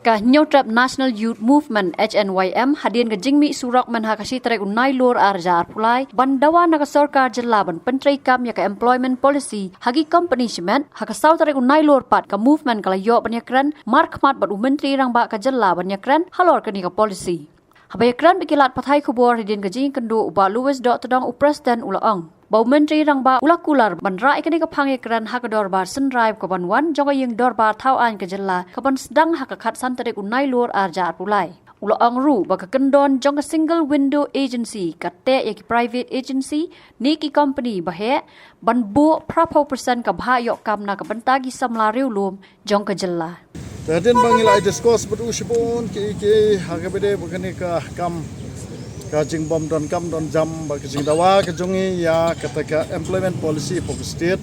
Kah nyotrap National Youth Movement HNYM hadian ke jingmi surok menhakasi trek unai lor arjar pulai bandawa naga sorkar jelaban pentrai kam ya ke employment policy hagi company semen hakasau trek unai lor pat ke movement kala yo banyakran mark mat bad menteri rang ba ka jela banyakran halor ke ni ka policy habayakran bikilat pathai kubor hadian ke jing kendo uba Louis dot tedang upresiden ulaang Bau menteri rang ba ulakular banra ikani ka pangekran hakador bar senrai ka banwan jonga yung dorbar thau an ka jela ka ban sedang hakakat santarik unai lor arjar pulai ula angru baka kendon jonga single window agency kate yaki private agency ni ki company bahe ban bo prapo persen ka bhayok kam na ka bantagi samlariu lum jong ka jela Tadin bangila discuss berusibun ki hakabede bakani ka kam kajing bom don kam don jam bakajing dawa kajongi ya kataka employment policy for state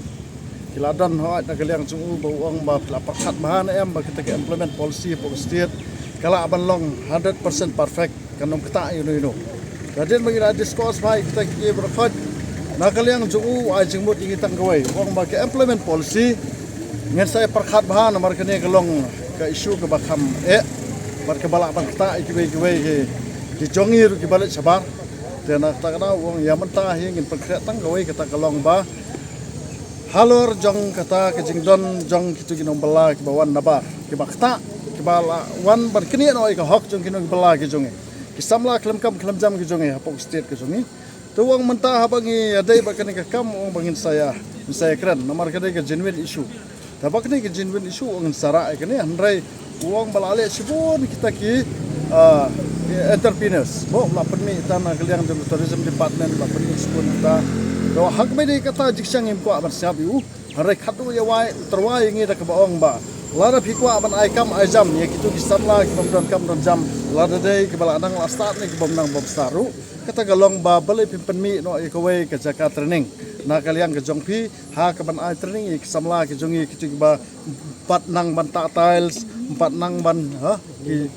kiladon ho na kaliang jungu bawang ba lapakat mahan em bakataka employment policy for state kala aban long 100% perfect kanom kata ino kadin bangila discuss bai kita ki berfat na kaliang jungu ajing mut ingi tanggawai wang ba ke employment policy ngen saya perkhat bahan mar kene kalong ka isu ke bakam mar ke balak bang kata ikiwe ki jongir ki balik sabar dan tak kena wong yang mentah ingin perkreatan gawe kata kalong ba halor jong kata kejingdon jong kitu ginom bala ki bawan nabar ki bakta ki bala wan berkini no ka hok jong kinong bala ki jonge ki samla klem jam ki jonge hapok state ki jonge tu wong mentah habangi adai bakani ka kam wong bangin saya keren nomor kadai ka genuine issue tabak ni ka genuine issue wong sara kini handrai wong bala ale sibun kita ki entrepreneurs bo la permi tanah kaliang jong tourism department la permi skun ta do hak me de kata jiksang im ko aban sabiu harai khatu ya wai terwai ngi da ka baong ba lara phiko aban ai kam ai jam ye kitu kisamla ki bom kam don jam lara de ki bala nang la start ni ki bom nang bom staru kata galong ba bale pimpen mi no e ko we ka jaka training na kaliang ke jong phi ha ka ban ai training ki samla ki jongi kitu ki ba pat nang ban ta tiles empat nang ban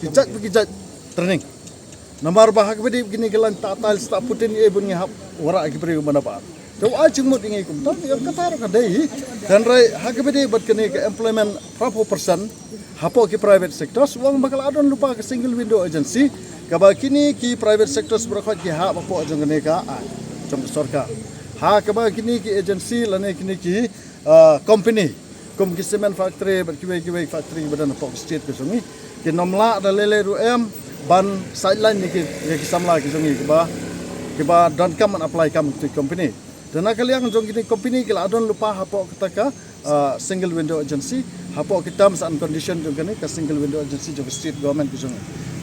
ki jak training Namar bahag bedi gini gelan tatal sta putin e bun ngahap wara ki pri mana ba to a chingmut ingi kum ta yang katar ka dei dan rai hag bedi bat kini ke employment prapo person hapo ki private sectors wang bakal adon lupa ke single window agency ka ba kini ki private sectors berkhot ki ha bapo jong ne ka jong sarkar ha ka ba kini ki agency lane kini ki company kum ki cement factory ber ki factory badan pok state ke sungi ki nomla da lele ru em ban sideline ni ki samla ki jongi ki ba don kam and apply kam to company dan kaliang jong kini company kila adon lupa hapo ketaka single window agency hapo ki terms and condition jong kini ka single window agency jong state government ki jongi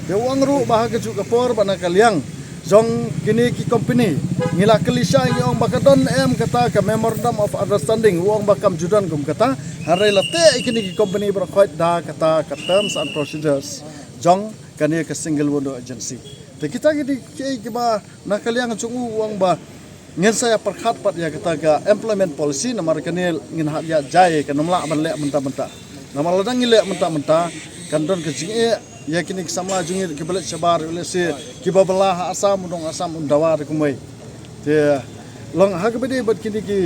de wang ru bahag ju kapor bana kaliang jong kini ki company ngila kelisa yang bakadon em kata ka memorandum of understanding wong bakam judan kum kata harai late kini ki company berkhot da kata ka terms and procedures jong kani ke single window agency te kita gidi ki ba na kaliang chungu wang ba ngin saya perkhat pat ya kata ka employment policy namar kani ngin hat ya jai ka namla ban le menta namar ladang le menta kan don ke jinge ya kini samla jungi ke balik sabar le se ki babala asam undawar kumai te long hagbede bat kini ki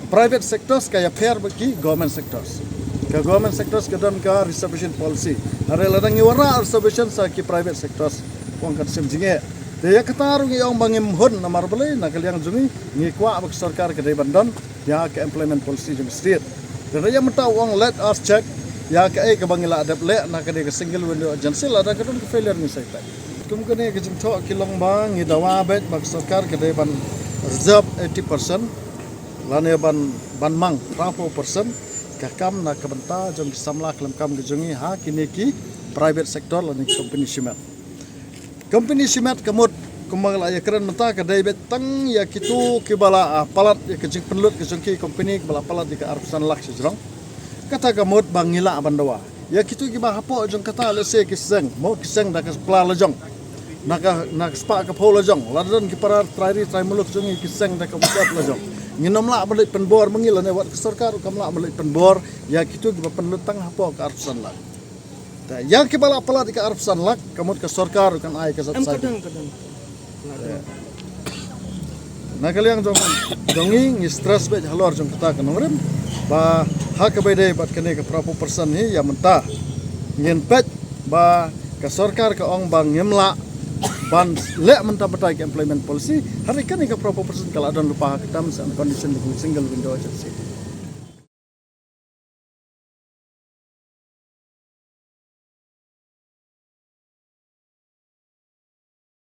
private sectors kaya fair baki government sectors ka government sectors ka don ka reservation policy are ladang warna reservation sa ki private sectors wong kan semjinge de ya katarung yang bangim hon namar bele na kaliang jungi ngi kwa bak sarkar ke bandon ya ke employment policy jung state de ya mata wong let us check ya ke ka bangila adap le na ke single window agency la da ka don ke failure ni sai ta kum kene ke jum tho kilong bang ngi dawa bet bak sarkar ke ban reserve 80% lane ban mang 40% kakam na kabanta jong samla kelam kam gejongi ha kini ki private sector lani company simet kamut kumagal ya keren mata ka dai bet tang ya kitu ki bala palat ya kejing penlut kejong ki company bala palat di ka arsan lak sejrong kata kamut bangila abandawa ya kitu ki ba hapo jong kata le se kiseng mo kiseng da ka pla lejong naka spa ka pho lejong ladon ki para trai muluk jongi kiseng da ka usap lejong nginom la balik penbor mengil ne wat sarkar kam la balik penbor ya kitu ki penlutang hapo ka arsan lak ta yang ki bala pala di ka arsan lak kamut ka sarkar kan ai ka sat kadang na kaliang jongi ngi stress be halor jong kata kan ngrem ba hak be de bat kene ka prapo person hi ya mentah ngin pet ba ka sarkar ka ong bang ngemla ban le mentapatai ke employment policy hari kan ka proper person kalau ada lupa kita misal condition di single window agency